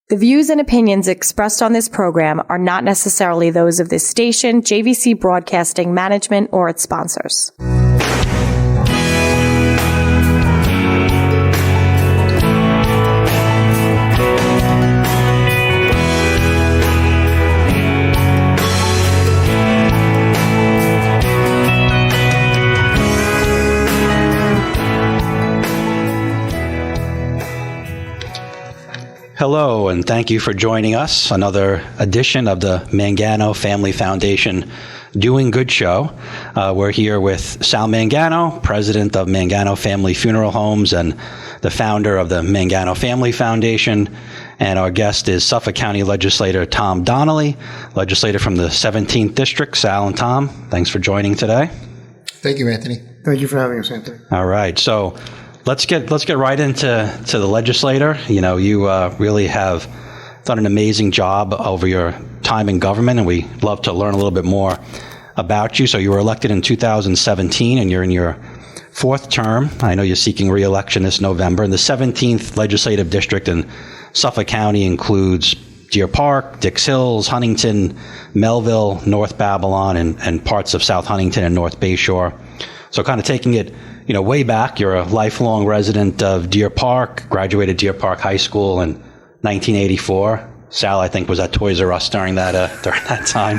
The views and opinions expressed on this program are not necessarily those of this station, JVC Broadcasting Management, or its sponsors. Hello, and thank you for joining us. Another edition of the Mangano Family Foundation Doing Good Show. We're here with Sal Mangano, president of Mangano Family Funeral Homes and the founder of the Mangano Family Foundation. And our guest is Suffolk County Legislator Tom Donnelly, legislator from the 17th District. Sal and Tom, thanks for joining today. Thank you, Anthony. Thank you for having us, Anthony. All right, so Let's get right into the legislator. You know, you really have done an amazing job over your time in government, and we love to learn a little bit more about you. So you were elected in 2017, and you're in your fourth term. I know you're seeking re-election this November. And the 17th Legislative District in Suffolk County includes Deer Park, Dix Hills, Huntington, Melville, North Babylon, and parts of South Huntington and North Bayshore. So kind of taking it, you know, way back, you're a lifelong resident of Deer Park, graduated Deer Park High School in 1984. Sal, I think, was at Toys R Us during that time.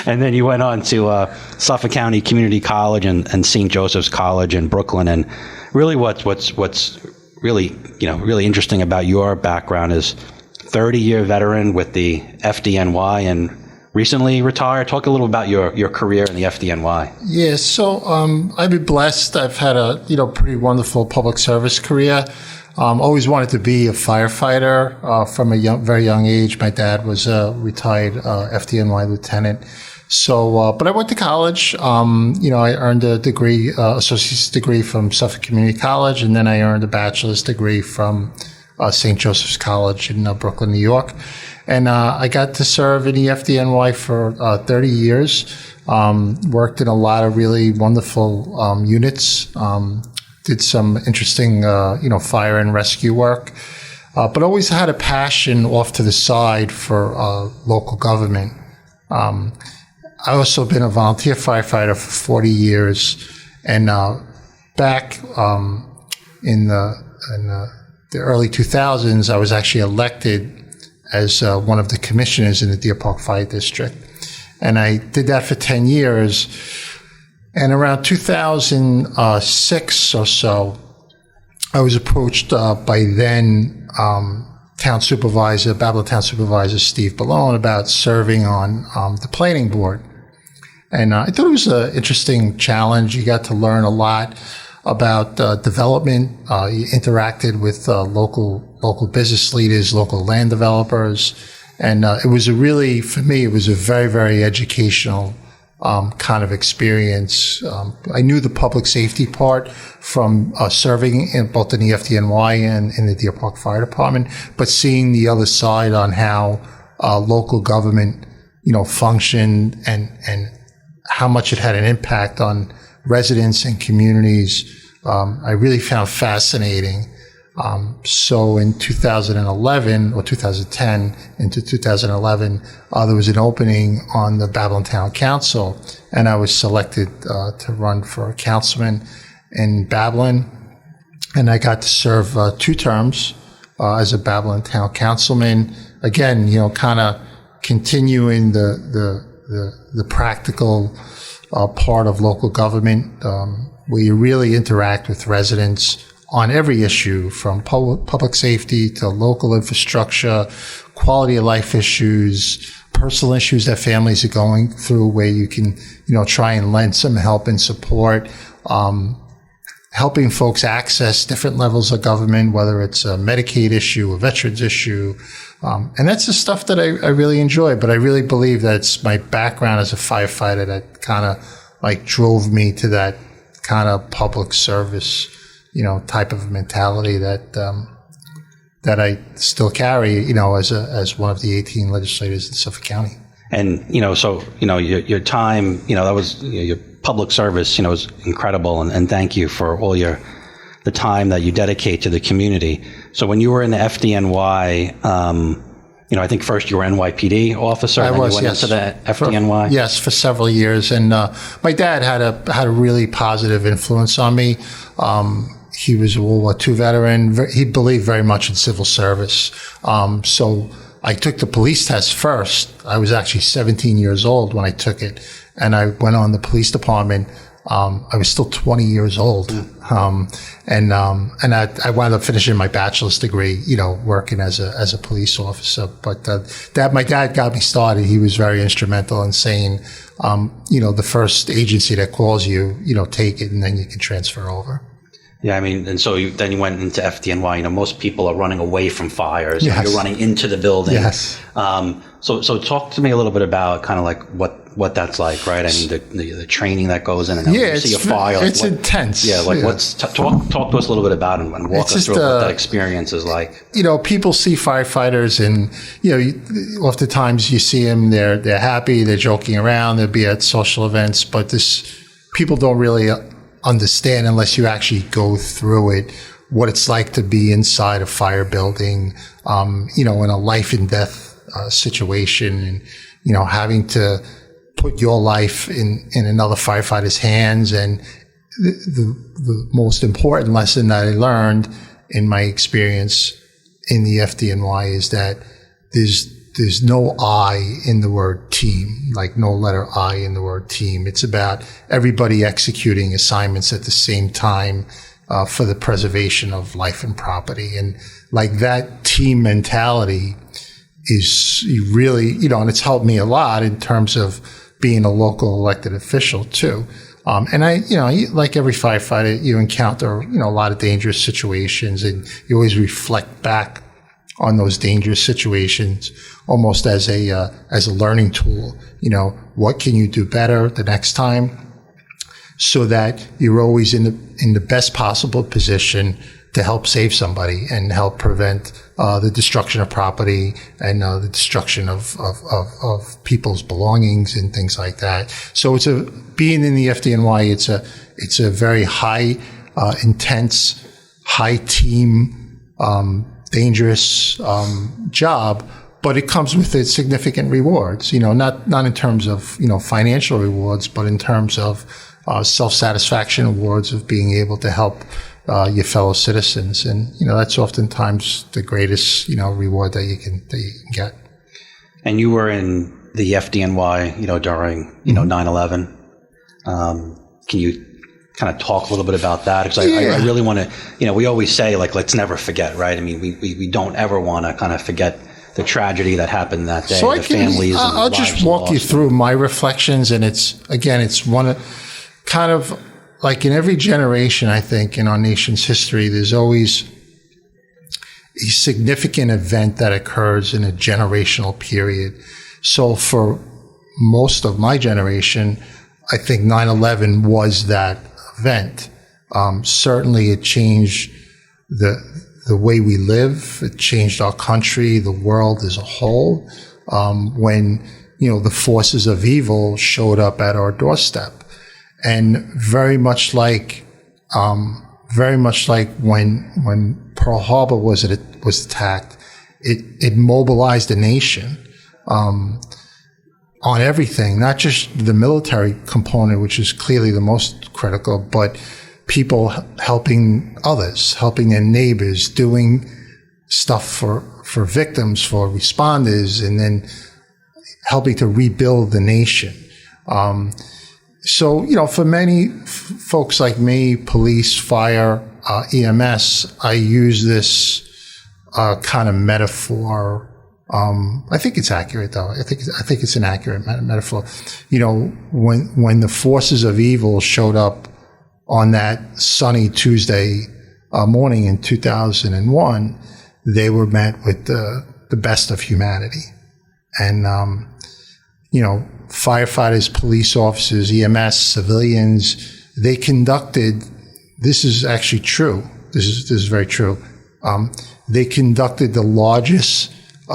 And then you went on to Suffolk County Community College and St. Joseph's College in Brooklyn. And really what's really, you know, really interesting about your background is 30-year veteran with the FDNY and recently retired. Talk a little about your career in the FDNY. Yeah, so I've been blessed. I've had a pretty wonderful public service career. Always wanted to be a firefighter from a very young age. My dad was a retired FDNY lieutenant. So, but I went to college. I earned a degree, associate's degree from Suffolk Community College, and then I earned a bachelor's degree from St. Joseph's College in Brooklyn, New York. And I got to serve in the FDNY for 30 years, worked in a lot of really wonderful units, did some interesting, fire and rescue work, but always had a passion off to the side for local government. I also been a volunteer firefighter for 40 years, and back in the early 2000s, I was actually elected as one of the commissioners in the Deer Park Fire District. And I did that for 10 years. And around 2006 or so, I was approached by then Babylon Town Supervisor Steve Ballone about serving on the planning board. And I thought it was an interesting challenge. You got to learn a lot about development. You interacted with local business leaders, local land developers. And it was for me, it was a very, very educational kind of experience. I knew the public safety part from serving both in the FDNY and in the Deer Park Fire Department, but seeing the other side on how local government, functioned and how much it had an impact on residents and communities, I really found fascinating. So in 2011 or 2010 into 2011, there was an opening on the Babylon Town Council, and I was selected to run for a councilman in Babylon, and I got to serve 2 terms as a Babylon Town councilman. Again, kind of continuing the practical part of local government, where you really interact with residents on every issue, from public safety to local infrastructure, quality of life issues, personal issues that families are going through, where you can, try and lend some help and support, helping folks access different levels of government, whether it's a Medicaid issue, a veterans issue. And that's the stuff that I really enjoy. But I really believe that it's my background as a firefighter that kind of drove me to that kind of public service, type of mentality that I still carry, as one of the 18 legislators in Suffolk County. And, your time, that was your public service, was incredible. And thank you for all your the time that you dedicate to the community. So when you were in the FDNY, I think first you were NYPD officer, and then you went into the FDNY. Yes, for several years. And my dad had a really positive influence on me. He was a World War II veteran. He believed very much in civil service. So I took the police test first. I was actually 17 years old when I took it, and I went on the police department. I was still 20 years old. And I wound up finishing my bachelor's degree, working as a police officer. But, my dad got me started. He was very instrumental in saying, the first agency that calls you, take it and then you can transfer over. Yeah, I mean, and so then you went into FDNY. Most people are running away from fires. Yes. You're running into the building. Yes. So talk to me a little bit about kind of like what that's like, right? I mean, the training that goes in, and you see a fire. It's intense. Yeah, talk to us a little bit about it and walk us through what that experience is like. People see firefighters, and oftentimes you see them. They're happy. They're joking around. They'll be at social events, but people don't really understand unless you actually go through it, what it's like to be inside a fire building, in a life and death situation, and having to put your life in another firefighter's hands. And the most important lesson that I learned in my experience in the FDNY is that there's no I in the word team, like no letter I in the word team. It's about everybody executing assignments at the same time for the preservation of life and property. And like that team mentality is really, and it's helped me a lot in terms of being a local elected official too. And I, like every firefighter, you encounter, a lot of dangerous situations, and you always reflect back on those dangerous situations almost as a learning tool. What can you do better the next time, so that you're always in the best possible position to help save somebody and help prevent the destruction of property and the destruction of people's belongings and things like that. So being in the FDNY, it's a very high, intense, high team, dangerous job, but it comes with its significant rewards. Not in terms of financial rewards, but in terms of self-satisfaction awards of being able to help your fellow citizens, and that's oftentimes the greatest reward that you can get. And you were in the FDNY, during 9/11. Can you kind of talk a little bit about that? Because I really want to, we always say, like, let's never forget, right? I mean, we don't ever want to kind of forget the tragedy that happened that day. So families. I'll just walk you through my reflections, and it's one of kind of. Like in every generation, I think, in our nation's history, there's always a significant event that occurs in a generational period. So for most of my generation, I think 9/11 was that event. Certainly it changed the way we live. It changed our country, the world as a whole, when, the forces of evil showed up at our doorstep. And very much like when Pearl Harbor was attacked, it mobilized the nation on everything, not just the military component, which is clearly the most critical, but people helping others, helping their neighbors, doing stuff for victims, for responders, and then helping to rebuild the nation. So, for many folks like me, police, fire, EMS, I use this kind of metaphor. I think it's accurate, though. I think it's an accurate metaphor. When the forces of evil showed up on that sunny Tuesday morning in 2001, they were met with the best of humanity. And, firefighters, police officers, EMS, civilians, they conducted, this is actually true, this is very true, they conducted the largest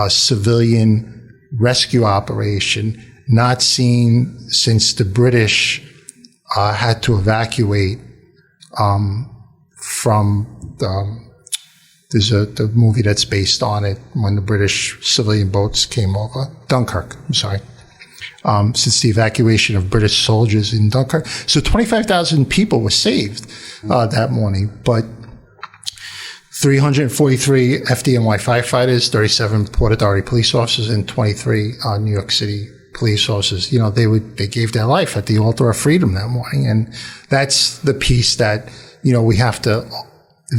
civilian rescue operation not seen since the British had to evacuate from there's the movie that's based on it when the British civilian boats came over. Dunkirk, I'm sorry. Since the evacuation of British soldiers in Dunkirk. So 25,000 people were saved that morning, but 343 FDNY firefighters, 37 Port Authority police officers, and 23 New York City police officers. They gave their life at the altar of freedom that morning, and that's the piece that we have to.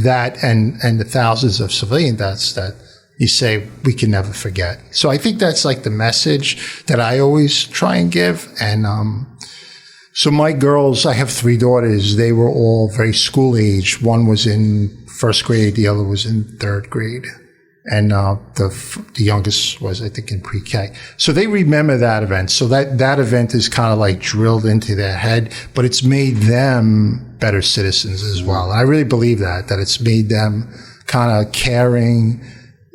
That and the thousands of civilian deaths that you say we can never forget. So I think that's like the message that I always try and give. And so my girls, I have 3 daughters. They were all very school age. One was in 1st grade, the other was in 3rd grade, and the youngest was, I think, in pre-K. So they remember that event. So that event is kind of like drilled into their head, but it's made them better citizens as well. And I really believe that it's made them kind of caring.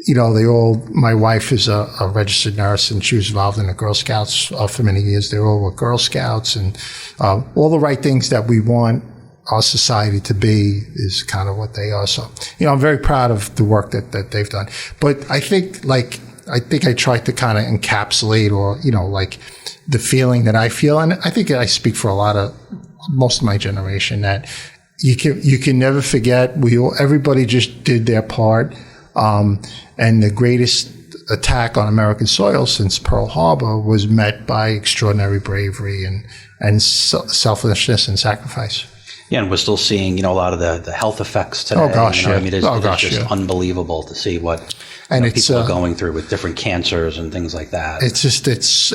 My wife is a registered nurse, and she was involved in the Girl Scouts for many years. They all were Girl Scouts, and all the right things that we want our society to be is kind of what they are. So, I'm very proud of the work that they've done. But I think I tried to kind of encapsulate or, the feeling that I feel. And I think I speak for most of my generation, that you can never forget. Everybody just did their part. And the greatest attack on American soil since Pearl Harbor was met by extraordinary bravery and selflessness and sacrifice. Yeah, and we're still seeing, a lot of the health effects today. Oh gosh, yeah. I mean, it's just unbelievable to see what people are going through with different cancers and things like that. It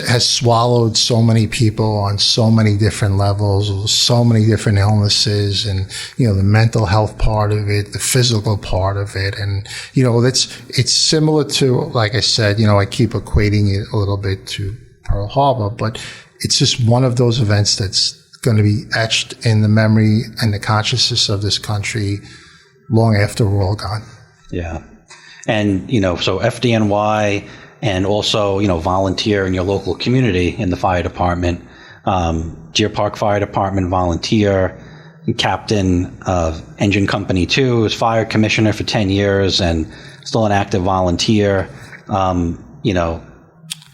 has swallowed so many people on so many different levels, so many different illnesses, and the mental health part of it, the physical part of it, and it's similar to, like I said, I keep equating it a little bit to Pearl Harbor, but it's just one of those events that's going to be etched in the memory and the consciousness of this country long after we're all gone. Yeah. And, so FDNY and also, volunteer in your local community in the fire department, Deer Park Fire Department volunteer, captain of Engine Company 2, was fire commissioner for 10 years and still an active volunteer.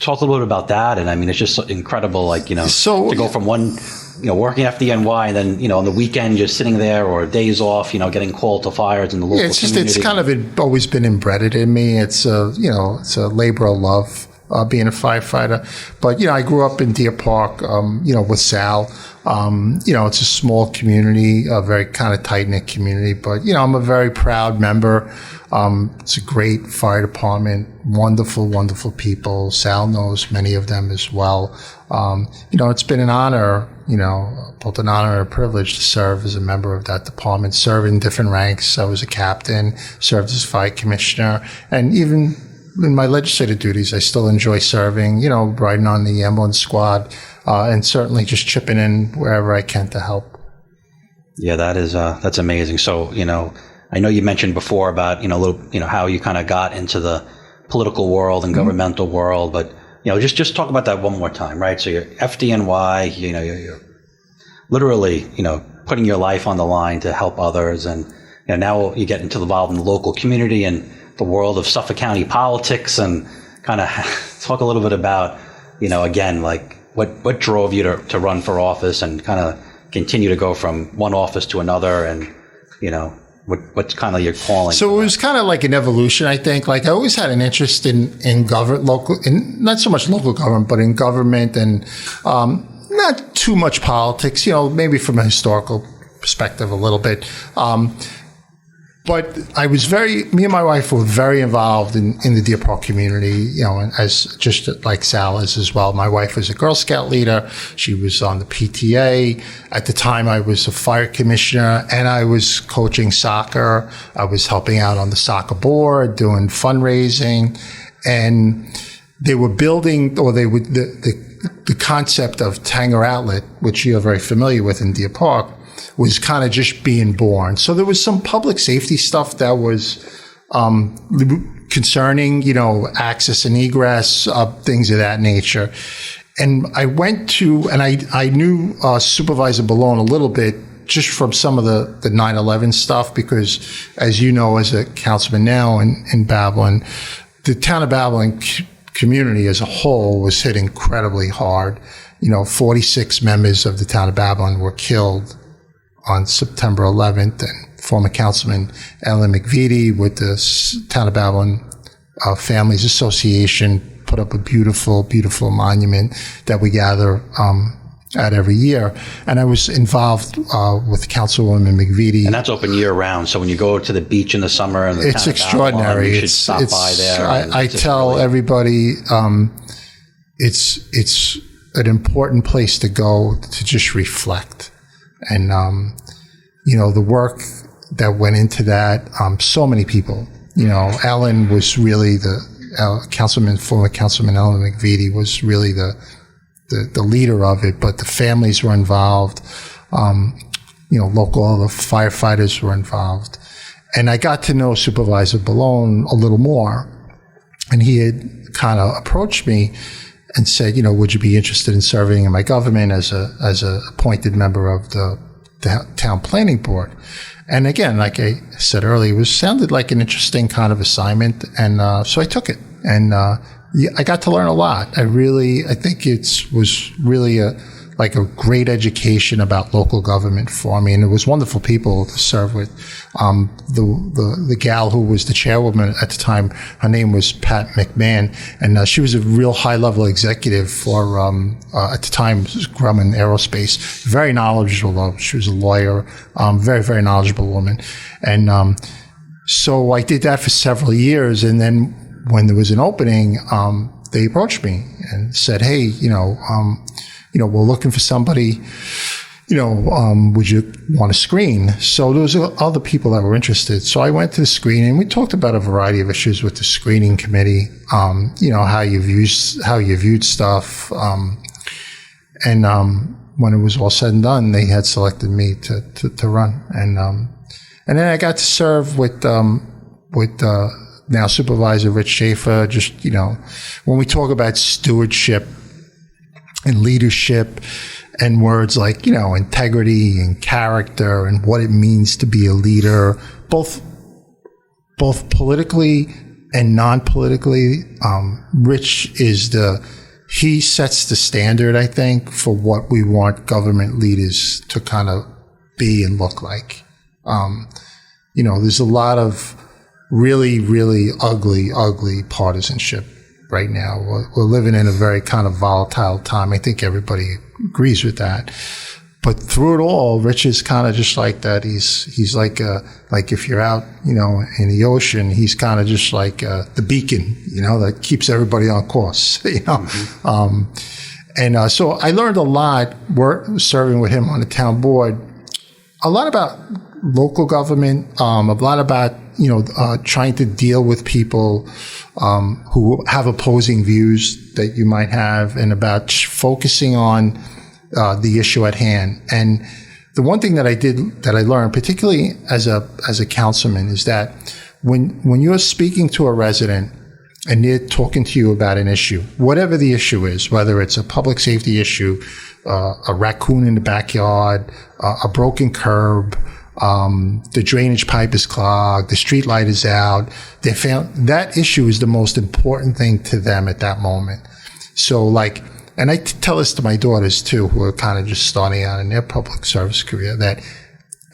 Talk a little bit about that. And I mean, it's just incredible, to go from one, working FDNY and then, on the weekend, just sitting there or days off, getting called to fires in the local community. It's kind of always been embedded in me. It's it's a labor of love, being a firefighter. But, I grew up in Deer Park, with Sal. It's a small community, a very kind of tight-knit community. But, I'm a very proud member. It's a great fire department, wonderful, wonderful people. Sal knows many of them as well. It's been an honor, both an honor and a privilege to serve as a member of that department, serve in different ranks. I was a captain, served as fire commissioner, and even in my legislative duties, I still enjoy serving, riding on the ambulance squad, and certainly just chipping in wherever I can to help. Yeah, that's amazing. So, I know you mentioned before about, how you kind of got into the political world and governmental world, but, just talk about that one more time, right? So you're FDNY, you're literally, putting your life on the line to help others. And, now you get involved in the local community and the world of Suffolk County politics, and kind of talk a little bit about, again, like what drove you to run for office and kind of continue to go from one office to another, and, what's kind of your calling? So it was kind of like an evolution, I think. Like, I always had an interest in not so much local government, but in government, and not too much politics, maybe from a historical perspective a little bit. But me and my wife were very involved in the Deer Park community, and as just like Sal is as well. My wife was a Girl Scout leader. She was on the PTA. At the time, I was a fire commissioner, and I was coaching soccer. I was helping out on the soccer board, doing fundraising, and they were building, or the concept of Tanger Outlet, which you're very familiar with in Deer Park, was kind of just being born. So there was some public safety stuff that was concerning, access and egress, things of that nature. And I went to, and I knew Supervisor Ballone a little bit just from some of the 9/11 stuff, because as you know, as a councilman now in Babylon, the town of Babylon community as a whole was hit incredibly hard. 46 members of the town of Babylon were killed on September 11th, and former councilman Ellen McVitie with the town of Babylon Families Association put up a beautiful, beautiful monument that we gather at every year. And I was involved with Councilwoman McVitie. And that's open year round. So when you go to the beach in the summer, and it's extraordinary. You should stop by there. I tell everybody, it's an important place to go to just reflect. And, the work that went into that, so many people, Ellen was really former Councilman Ellen McVitie was really the leader of it, but the families were involved. Local, the firefighters were involved. And I got to know Supervisor Ballone a little more, and he had kind of approached me and said, would you be interested in serving in my government as a appointed member of the town planning board? And again, like I said earlier, it sounded like an interesting kind of assignment, and so I took it. And I got to learn a lot. I think it was really a great education about local government for me, and it was wonderful people to serve with. The gal who was the chairwoman at the time, her name was Pat McMahon, and she was a real high-level executive for at the time Grumman Aerospace. Very knowledgeable. She was a lawyer, very, very knowledgeable woman, and so I did that for several years, and then when there was an opening, they approached me and said, "Hey, we're looking for somebody. Would you want to screen?" So there was other people that were interested. So I went to the screening, and we talked about a variety of issues with the screening committee. How you viewed stuff, and when it was all said and done, they had selected me to run, and then I got to serve with now Supervisor Rich Schaefer. Just when we talk about stewardship and leadership and words like, integrity and character and what it means to be a leader, both politically and non-politically, Rich he sets the standard, I think, for what we want government leaders to kind of be and look like. There's a lot of really, really ugly partisanship right now. We're living in a very kind of volatile time. I think everybody agrees with that. But through it all, Rich is kind of just like that. He's like if you're out, in the ocean, he's kind of just like the beacon, that keeps everybody on course, And so I learned a lot serving with him on the town board, a lot about local government, a lot about trying to deal with people who have opposing views that you might have, and about focusing on the issue at hand. And the one thing that I learned, particularly as a councilman, is that when you're speaking to a resident and they're talking to you about an issue, whatever the issue is, whether it's a public safety issue, a raccoon in the backyard, a broken curb, the drainage pipe is clogged, the street light is out, that issue is the most important thing to them at that moment. So and I tell this to my daughters too, who are kind of just starting out in their public service career, that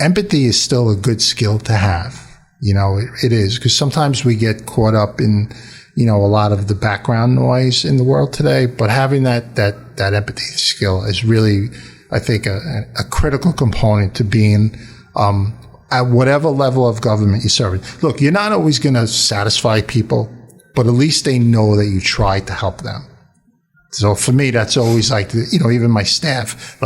empathy is still a good skill to have. It is, because sometimes we get caught up in, a lot of the background noise in the world today, but having that empathy skill is really, I think, a critical component to being at whatever level of government you serve. Look, you're not always going to satisfy people, but at least they know that you tried to help them. So for me, that's always even my staff,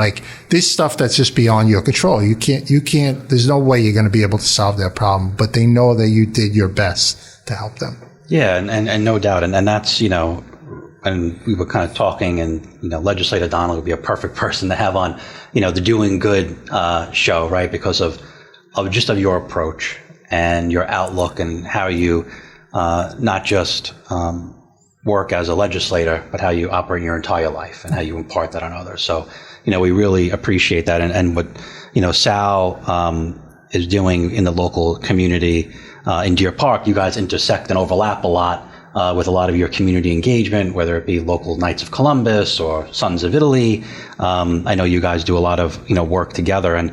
this stuff that's just beyond your control. You can't, there's no way you're going to be able to solve their problem, but they know that you did your best to help them. Yeah. And no doubt. And that's, and we were kind of talking, and, Legislator Donnelly would be a perfect person to have on, the Doing Good show, right? Because of your approach and your outlook, and how you not just work as a legislator, but how you operate your entire life and how you impart that on others. So, we really appreciate that. And what, Sal is doing in the local community in Deer Park, you guys intersect and overlap a lot with a lot of your community engagement, whether it be local Knights of Columbus or Sons of Italy. I know you guys do a lot of, work together. And,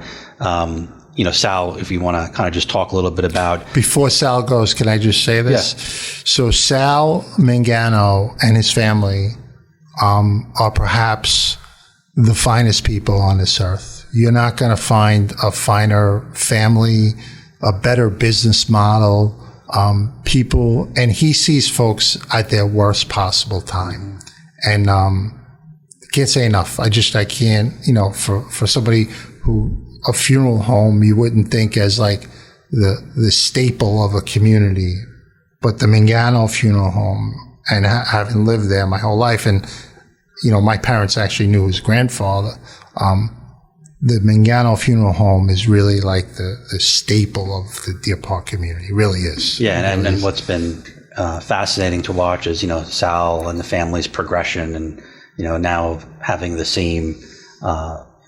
Sal, if you want to kind of just talk a little bit about. Before Sal goes, can I just say this? Yeah. So Sal Mangano and his family are perhaps the finest people on this earth. You're not going to find a finer family, a better business model, people, and he sees folks at their worst possible time. And can't say enough. I can't, for somebody who, a funeral home, you wouldn't think as like the staple of a community, but the Mangano Funeral Home, and having lived there my whole life, and my parents actually knew his grandfather. The Mangano Funeral Home is really like the staple of the Deer Park community. It really is. Yeah, and what's been fascinating to watch is Sal and the family's progression, and now having the same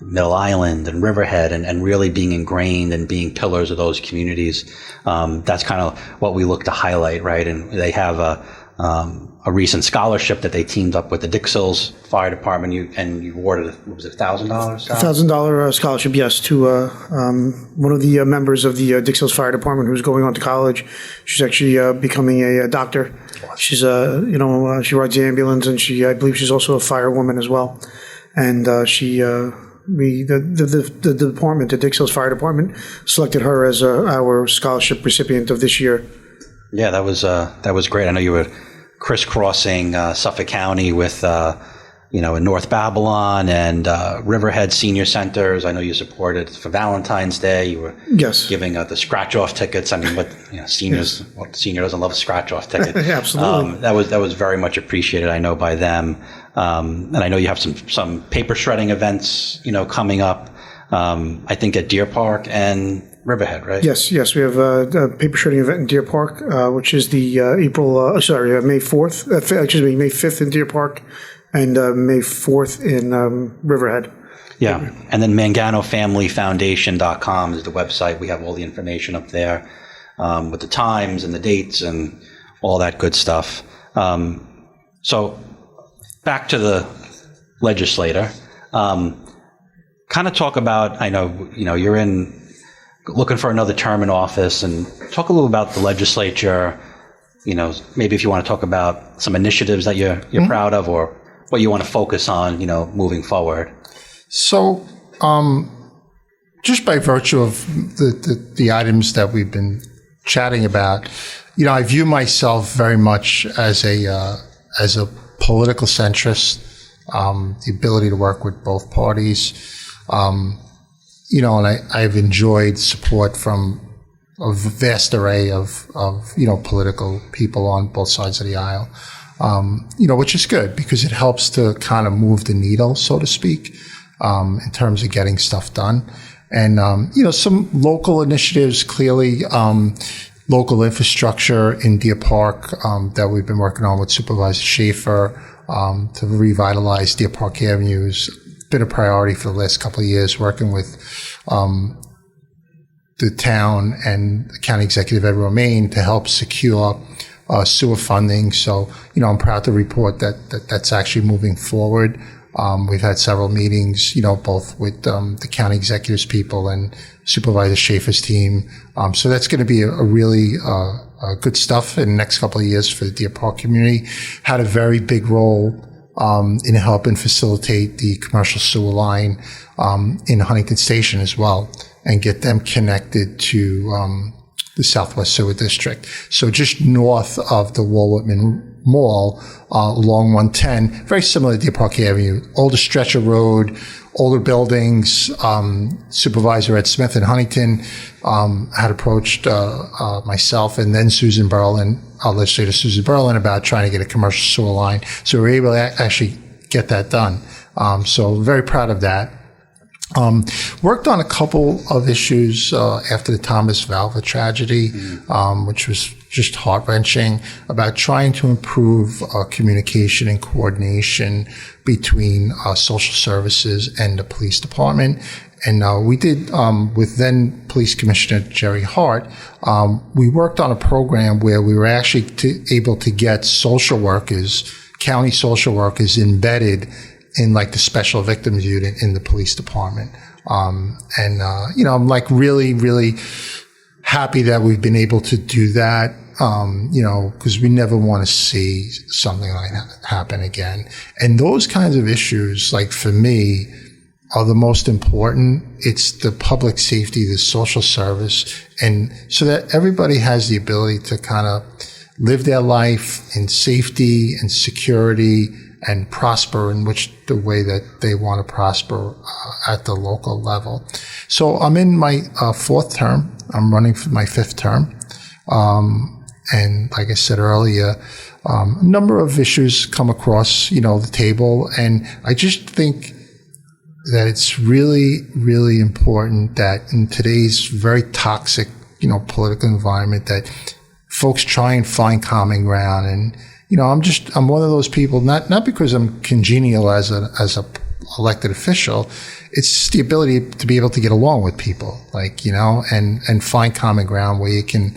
Middle Island and Riverhead, and really being ingrained and being pillars of those communities. That's kind of what we look to highlight, right? And they have a recent scholarship that they teamed up with the Dixills Fire Department. You awarded, what was it, $1,000? $1,000 scholarship, yes, to one of the members of the Dixills Fire Department who's going on to college. She's actually becoming a doctor. She's she rides the ambulance, and I believe she's also a firewoman as well. And the department, the Dixills Fire Department, selected her as our scholarship recipient of this year. Yeah, that was great. I know you were crisscrossing Suffolk County with in North Babylon and Riverhead Senior Centers. I know you supported for Valentine's Day. You were giving the scratch-off tickets. I mean, but seniors, what senior doesn't love a scratch-off ticket? Absolutely. That was very much appreciated, I know, by them. And I know you have some paper shredding events, coming up. I think at Deer Park and Riverhead, right? Yes. We have a paper shredding event in Deer Park, which is the May 4th. May 5th in Deer Park, and May 4th in Riverhead. Yeah, and then ManganoFamilyFoundation.com is the website. We have all the information up there with the times and the dates and all that good stuff. So back to the legislator. Kind of talk about, I know, you're looking for another term in office, and talk a little about the legislature. Maybe if you want to talk about some initiatives that you're proud of, or what you want to focus on, moving forward. So, just by virtue of the items that we've been chatting about, I view myself very much as a political centrist. The ability to work with both parties, and I've enjoyed support from a vast array of political people on both sides of the aisle. Which is good because it helps to kind of move the needle, so to speak, in terms of getting stuff done. And, some local initiatives, clearly, local infrastructure in Deer Park, that we've been working on with Supervisor Schaefer, to revitalize Deer Park Avenues. Been a priority for the last couple of years, working with, the town and the County Executive Ed Romaine to help secure sewer funding. So, I'm proud to report that's actually moving forward. We've had several meetings, both with the county executives people and Supervisor Schaefer's team. So that's going to be a really good stuff in the next couple of years for the Deer Park community. Had a very big role in helping facilitate the commercial sewer line in Huntington Station as well, and get them connected to the Southwest Sewer District. So just north of the Walt Whitman Mall, along 110, very similar to Deer Park Avenue, older stretch of road, older buildings. Supervisor Ed Smith in Huntington had approached myself and then Susan Berlin, Legislator Susan Berlin, about trying to get a commercial sewer line. So we were able to actually get that done. So very proud of that. Worked on a couple of issues after the Thomas Valva tragedy, which was just heart-wrenching about trying to improve communication and coordination between social services and the police department. And we did, with then Police Commissioner Jerry Hart, we worked on a program where we were actually able to get social workers, county social workers, embedded in like the special victims unit in the police department. I'm like really, really happy that we've been able to do that, because we never want to see something like that happen again. And those kinds of issues, like for me, are the most important. It's the public safety, the social service, and so that everybody has the ability to kind of live their life in safety and security and prosper in the way that they want to prosper at the local level. So I'm in my fourth term. I'm running for my fifth term. And like I said earlier, a number of issues come across, the table. And I just think that it's really, really important that in today's very toxic, political environment, that folks try and find common ground. And, I'm one of those people, not because I'm congenial as a elected official. It's just the ability to be able to get along with people, and find common ground where you can,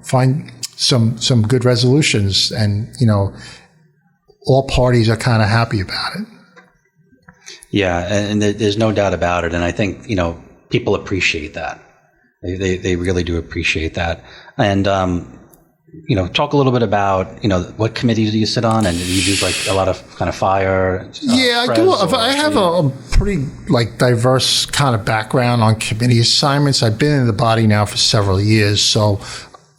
find some good resolutions, and, all parties are kind of happy about it. Yeah, and there's no doubt about it. And I think, people appreciate that. They really do appreciate that. And, talk a little bit about, what committees do you sit on? And you do like a lot of kind of fire? Yeah, I do. I have a pretty diverse kind of background on committee assignments. I've been in the body now for several years. So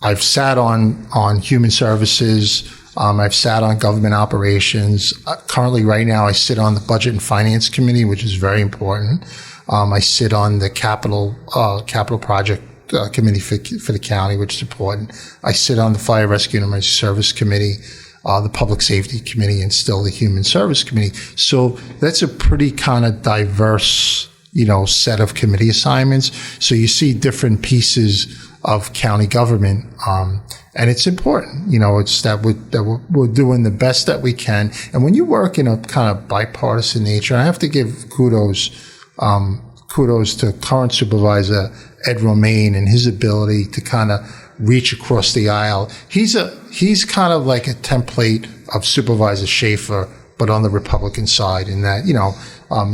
I've sat on human services. I've sat on government operations. Currently, right now, I sit on the Budget and Finance Committee, which is very important. I sit on the capital project committee for the county, which is important. I sit on the Fire Rescue and Emergency Service Committee, the Public Safety Committee, and still the Human Service Committee. So that's a pretty kind of diverse, set of committee assignments. So you see different pieces of county government, and it's important, it's that we're doing the best that we can. And when you work in a kind of bipartisan nature, I have to give kudos to current supervisor Ed Romaine and his ability to kind of reach across the aisle. He's kind of like a template of Supervisor Schaefer, but on the Republican side, in that,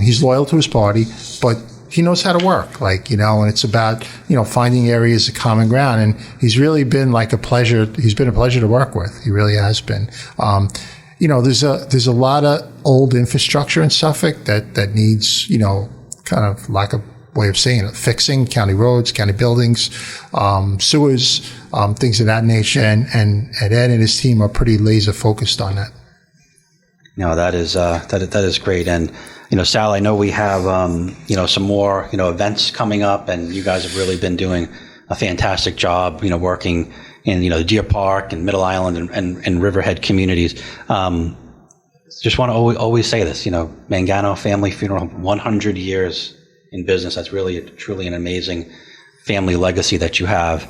he's loyal to his party, but he knows how to work, and it's about, finding areas of common ground. And he's really been like a pleasure. He's been a pleasure to work with. He really has been. There's a lot of old infrastructure in Suffolk that needs, kind of lack of way of saying it, fixing, county roads, county buildings, sewers, things of that nature. And Ed and his team are pretty laser focused on that. No, that is great. And, Sal, I know we have, some more, events coming up, and you guys have really been doing a fantastic job, working in, the Deer Park and Middle Island and Riverhead communities. Just want to always say this, Mangano Family Funeral, 100 years in business. That's really, truly an amazing family legacy that you have.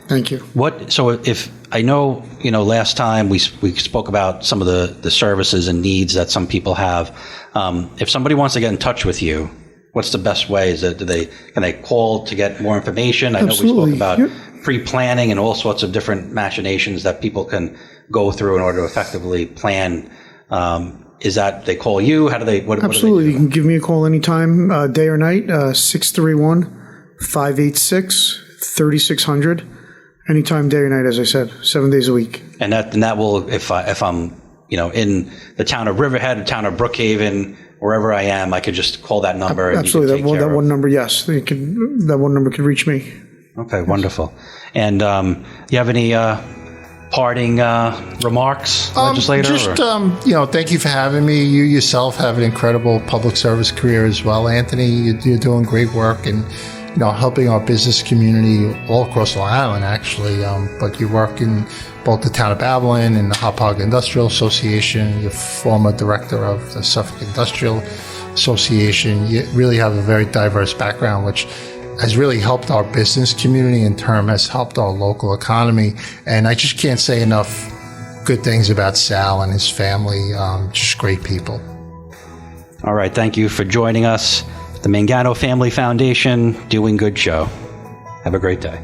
Thank you. So if I know, last time we spoke about some of the services and needs that some people have. If somebody wants to get in touch with you, what's the best way? Can they call to get more information? I Absolutely. know we spoke about pre-planning and all sorts of different machinations that people can go through in order to effectively plan. Is that they call you? How do they? What Absolutely. Do they do? You can give me a call anytime, day or night, 631-586-3600. Anytime, day or night, as I said, 7 days a week. And that will, if I'm, in the town of Riverhead, the town of Brookhaven, wherever I am, I could just call that number. Absolutely. And that one number, yes. That one number could reach me. Okay, wonderful. And you have any parting remarks, Legislator? Thank you for having me. You yourself have an incredible public service career as well, Anthony. You're doing great work and, helping our business community all across Long Island, actually. But you work in both the town of Babylon and the Hauppauge Industrial Association. You're former director of the Suffolk Industrial Association. You really have a very diverse background, which has really helped our business community in turn, has helped our local economy. And I just can't say enough good things about Sal and his family. Just great people. All right. Thank you for joining us. The Mangano Family Foundation, Doing Good show. Have a great day.